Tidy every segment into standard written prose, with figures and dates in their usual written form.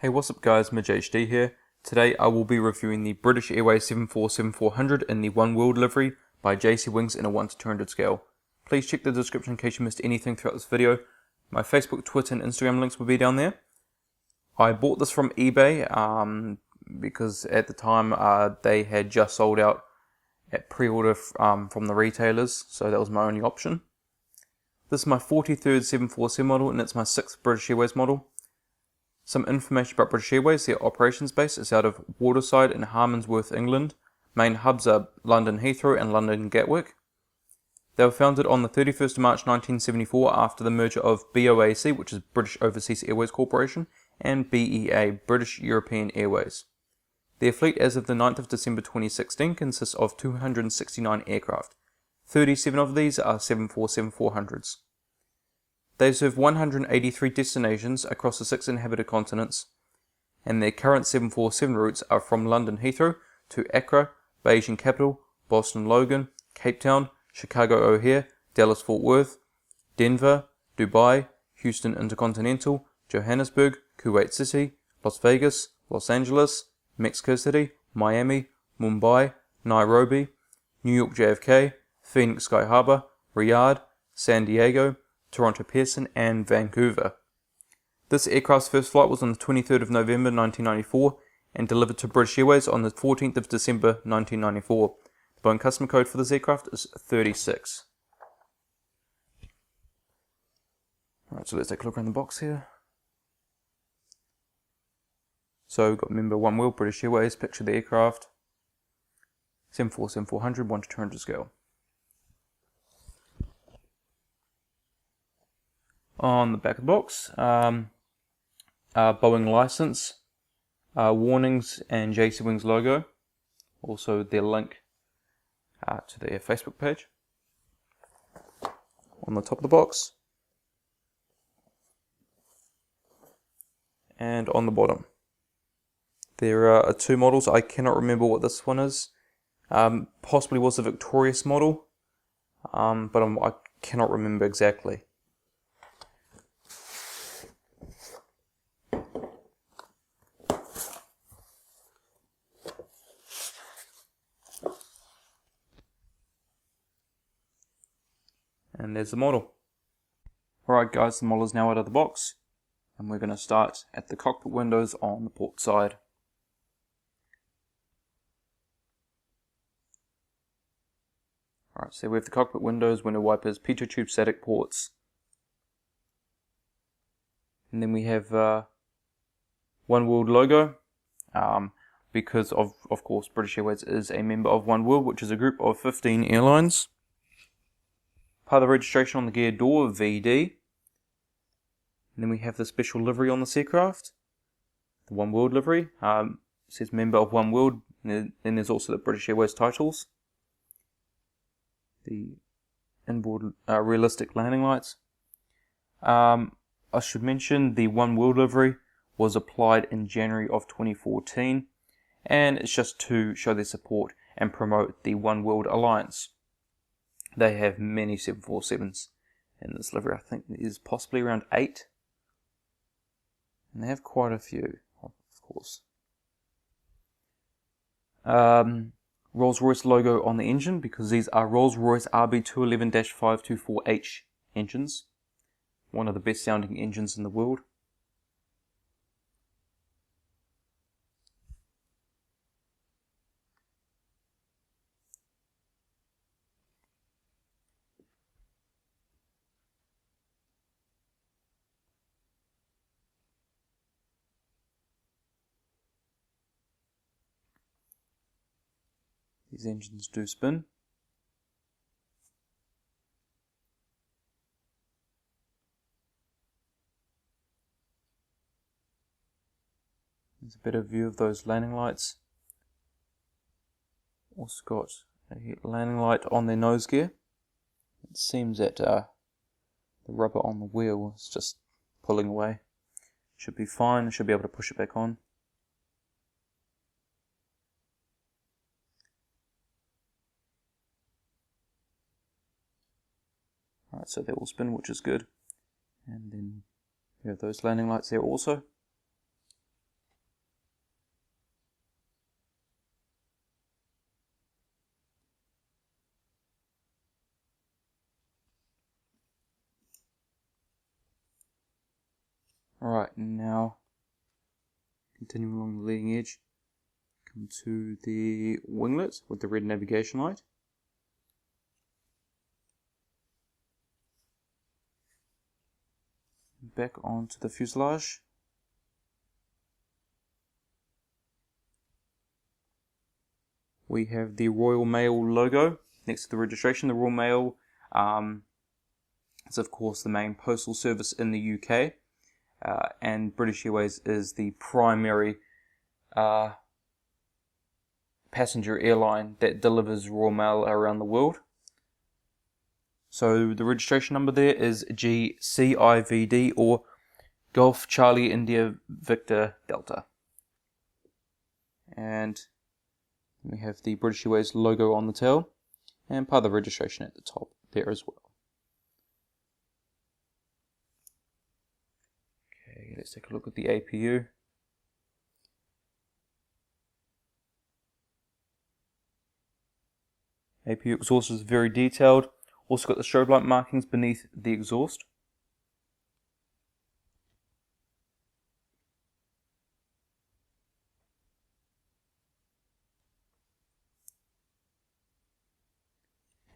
Hey, what's up guys, Midge HD here. Today I will be reviewing the British Airways 747-400 in the Oneworld livery by JC Wings in a 1 to 200 scale. Please check the description in case you missed anything throughout this video. My Facebook, Twitter and Instagram links will be down there. I bought this from eBay because at the time they had just sold out at pre-order from the retailers, so that was my only option. This is my 43rd 747 model and it's my 6th British Airways model. Some information about British Airways: their operations base is out of Waterside in Harmondsworth, England. Main hubs are London Heathrow and London Gatwick. They were founded on the 31st of March 1974 after the merger of BOAC, which is British Overseas Airways Corporation, and BEA, British European Airways. Their fleet as of the 9th of December 2016 consists of 269 aircraft. 37 of these are 747-400s. They serve 183 destinations across the 6 inhabited continents, and their current 747 routes are from London Heathrow to Accra, Beijing Capital, Boston Logan, Cape Town, Chicago O'Hare, Dallas Fort Worth, Denver, Dubai, Houston Intercontinental, Johannesburg, Kuwait City, Las Vegas, Los Angeles, Mexico City, Miami, Mumbai, Nairobi, New York JFK, Phoenix Sky Harbor, Riyadh, San Diego, Toronto Pearson and Vancouver. This aircraft's first flight was on the 23rd of November 1994 and delivered to British Airways on the 14th of December 1994. The Boeing customer code for this aircraft is 36. Alright, so let's take a look around the box here. So we've got member Oneworld, British Airways, picture of the aircraft, 747-400, 1 to 200 scale. On the back of the box, Boeing license, warnings and JC Wings logo, also their link to their Facebook page. On the top of the box, and on the bottom. There are 2 models. I cannot remember what this one is. Possibly was the Victorious model, but I cannot remember exactly. And there's the model. Alright guys, the model is now out of the box, and we're going to start at the cockpit windows on the port side. Alright, so we have the cockpit windows, window wipers, pitot tube static ports. And then we have Oneworld logo, because of course British Airways is a member of Oneworld, which is a group of 15 airlines. Part of the registration on the gear door, VD. And then we have the special livery on this aircraft, the Oneworld livery. It says member of Oneworld, and then there's also the British Airways titles. The inboard realistic landing lights. I should mention the Oneworld livery was applied in January of 2014, and it's just to show their support and promote the Oneworld Alliance. They have many 747s in this livery. I think there's possibly around 8. And they have quite a few, of course. Rolls-Royce logo on the engine, because these are Rolls-Royce RB211-524H engines. One of the best sounding engines in the world. These engines do spin. There's a better view of those landing lights. Also got a landing light on their nose gear. It seems that the rubber on the wheel is just pulling away. Should be fine, I should be able to push it back on. Alright, so they will spin, which is good. And then we have those landing lights there also. Alright, now continuing along the leading edge, come to the winglet with the red navigation light. Back onto the fuselage. We have the Royal Mail logo next to the registration. The Royal Mail is of course the main postal service in the UK, and British Airways is the primary passenger airline that delivers Royal Mail around the world. So the registration number there is G-CIVD, or Golf Charlie India Victor Delta. And we have the British Airways logo on the tail, and part of the registration at the top there as well. Okay, let's take a look at the APU. APU exhaust is very detailed. Also got the strobe light markings beneath the exhaust.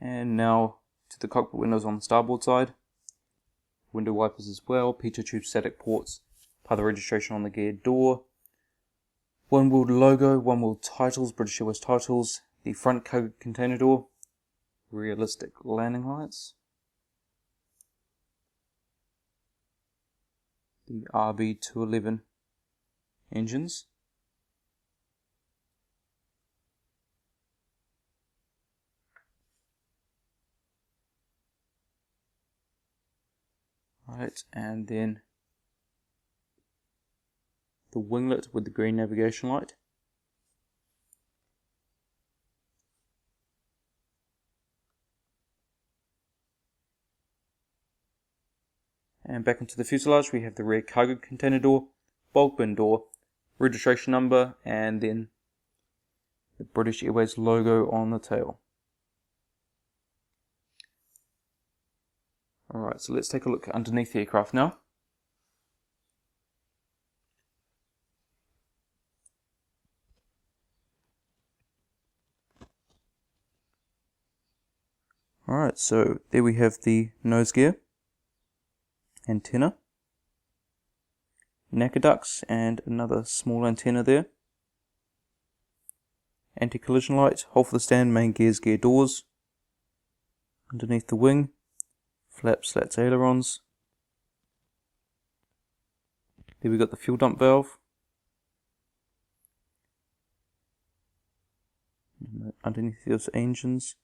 And now to the cockpit windows on the starboard side. Window wipers as well, pitot tube static ports, part of the registration on the geared door. Oneworld logo, Oneworld titles, British Airways titles, the front cargo container door, realistic landing lights, the RB211 engines, right, and then the winglet with the green navigation light. And back into the fuselage we have the rear cargo container door, bulk bin door, registration number, and then the British Airways logo on the tail. Alright, so let's take a look underneath the aircraft now. Alright, so there we have the nose gear, antenna, necker ducts, and another small antenna there. Anti-collision light, hold for the stand, main gears, gear doors. Underneath the wing, flaps, slats, ailerons. There we got the fuel dump valve. And underneath those engines,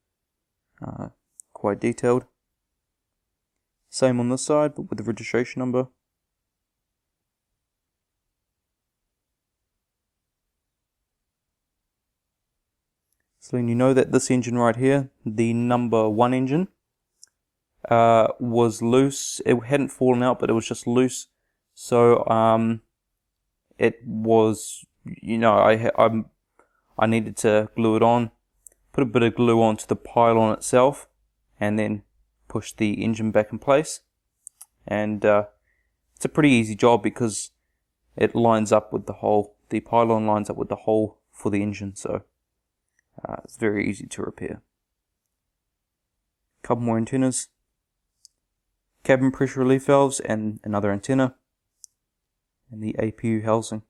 quite detailed. Same on this side, but with the registration number. So then you know that this engine right here, the number 1 engine, was loose. It hadn't fallen out, but it was just loose. So it was, you know, I needed to glue it on, put a bit of glue onto the pylon itself, and then push the engine back in place. And it's a pretty easy job because it lines up with the hole. The pylon lines up with the hole for the engine, so it's very easy to repair. Couple more antennas, cabin pressure relief valves, and another antenna, and the APU housing.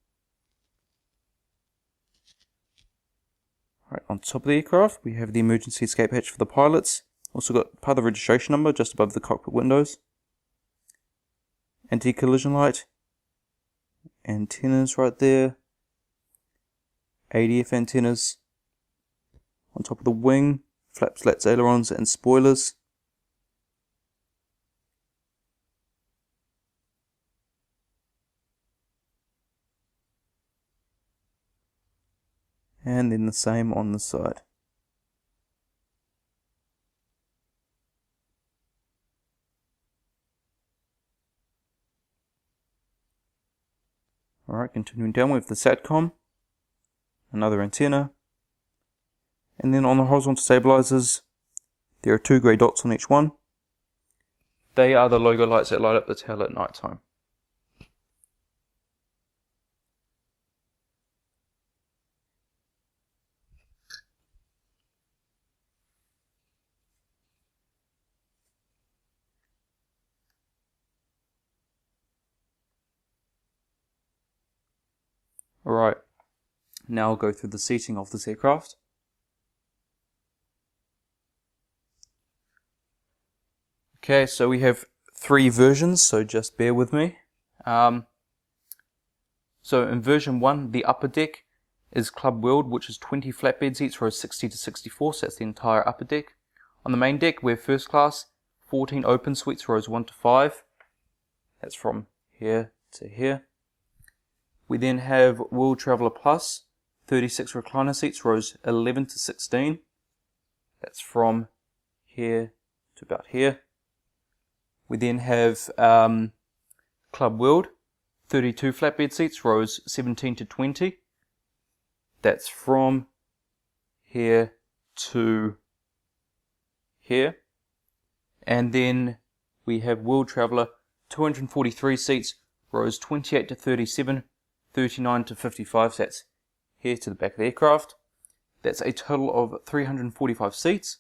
Right, on top of the aircraft we have the emergency escape hatch for the pilots. Also got part of the registration number just above the cockpit windows. Anti-collision light, antennas right there, ADF antennas on top of the wing, flaps, slats, ailerons, and spoilers. And then the same on the side. Alright, continuing down with the SATCOM, another antenna, and then on the horizontal stabilizers there are 2 grey dots on each one. They are the logo lights that light up the tail at night time. Alright, now I'll go through the seating of this aircraft. Okay, so we have 3 versions, so just bear with me. So in version 1, the upper deck is Club World, which is 20 flatbed seats, rows 60 to 64, so that's the entire upper deck. On the main deck, we're first class, 14 open suites, rows 1 to 5. That's from here to here. We then have World Traveller Plus, 36 recliner seats, rows 11 to 16. That's from here to about here. We then have Club World, 32 flatbed seats, rows 17 to 20. That's from here to here. And then we have World Traveller, 243 seats, rows 28 to 37, 39 to 55. So that's here to the back of the aircraft. That's a total of 345 seats.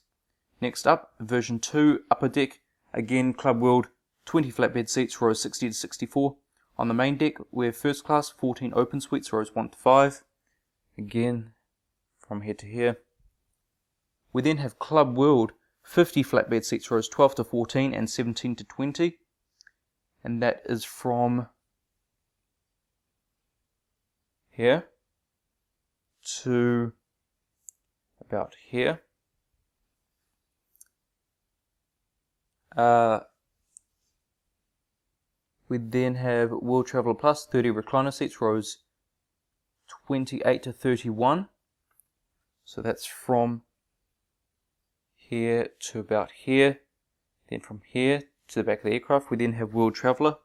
Next up, version 2, upper deck, again Club World, 20 flatbed seats, rows 60 to 64. On the main deck, we're first class, 14 open suites, rows 1 to 5. Again, from here to here. We then have Club World, 50 flatbed seats, rows 12 to 14 and 17 to 20. And that is from here to about here. We then have World Traveller Plus, 30 recliner seats, rows 28 to 31. So that's from here to about here. Then from here to the back of the aircraft, we then have World Traveller,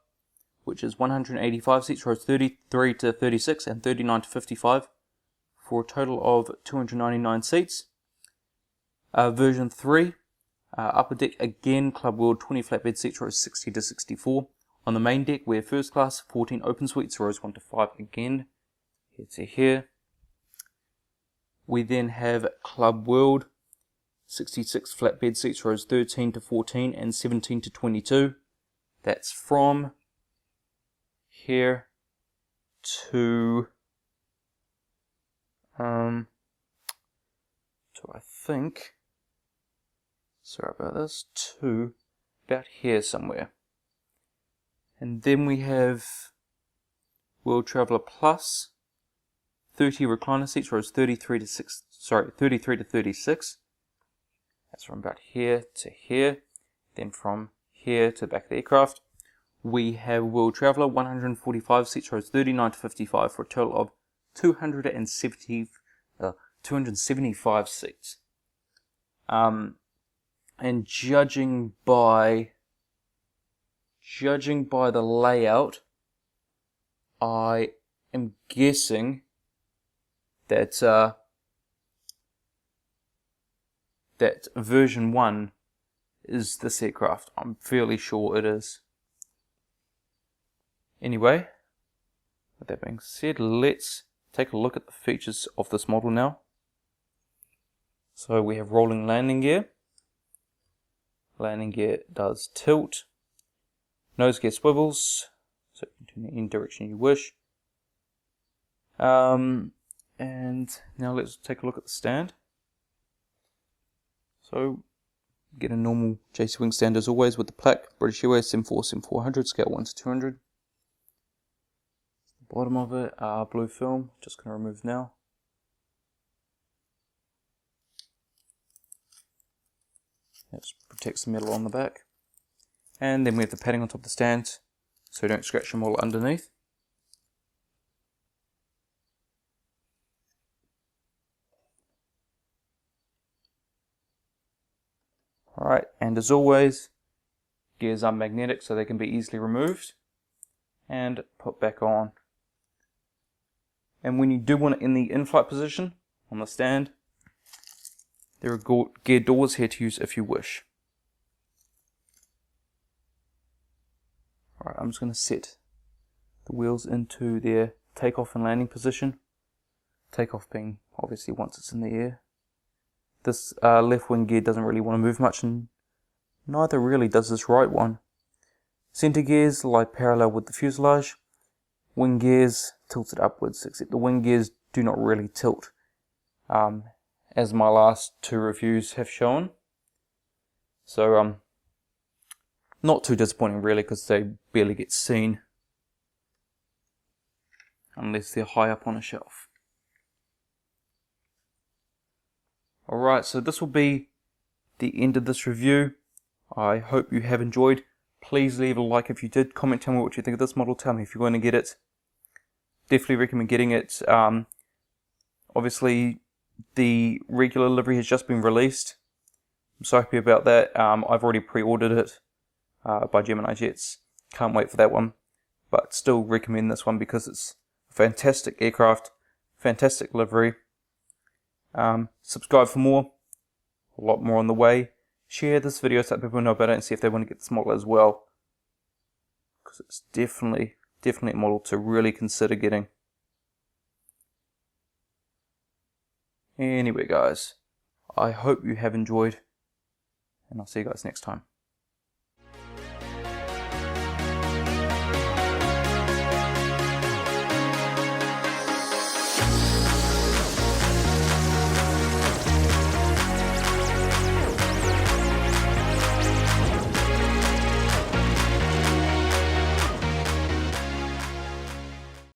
which is 185 seats, rows 33 to 36 and 39 to 55, for a total of 299 seats. Version 3, upper deck, again Club World, 20 flatbed seats, rows 60 to 64. On the main deck, we're first class, 14 open suites, rows 1 to 5, again, here to here. We then have Club World, 66 flatbed seats, rows 13 to 14 and 17 to 22. That's from here to I think, sorry about this, to about here somewhere. And then we have World Traveller Plus, 30 recliner seats, rows 33 to 36. That's from about here to here. Then from here to the back of the aircraft. We have World Traveller, 145 seats, rows 39 to 55, for a total of 275 seats. And judging by the layout, I am guessing that that version 1 is this aircraft. I'm fairly sure it is. Anyway, with that being said, let's take a look at the features of this model now. So we have rolling landing gear. Landing gear does tilt. Nose gear swivels, so you can turn it in any direction you wish. And now let's take a look at the stand. So, get a normal JC Wing stand as always with the plaque, British Airways 74-400, scale 1 to 200. The bottom of it, blue film, just going to remove now. That protects the metal on the back. And then we have the padding on top of the stand, so you don't scratch them all underneath. Alright, and as always, gears are magnetic so they can be easily removed and put back on. And when you do want it in the in-flight position on the stand, there are gear doors here to use if you wish. Alright, I'm just going to set the wheels into their takeoff and landing position. Takeoff being obviously once it's in the air. This left wing gear doesn't really want to move much, and neither really does this right one. Center gears lie parallel with the fuselage. Wing gears tilted upwards, except the wing gears do not really tilt, as my last two reviews have shown. So not too disappointing really, because they barely get seen unless they're high up on a shelf. Alright, so this will be the end of this review. I hope you have enjoyed. Please leave a like if you did. Comment, tell me what you think of this model. Tell me if you're going to get it. Definitely recommend getting it. Obviously, the regular livery has just been released. I'm so happy about that. I've already pre-ordered it by Gemini Jets. Can't wait for that one. But still recommend this one because it's a fantastic aircraft, fantastic livery. Subscribe for more. A lot more on the way. Share this video so that people know about it and see if they want to get this model as well. Because it's definitely a model to really consider getting. Anyway guys, I hope you have enjoyed, and I'll see you guys next time.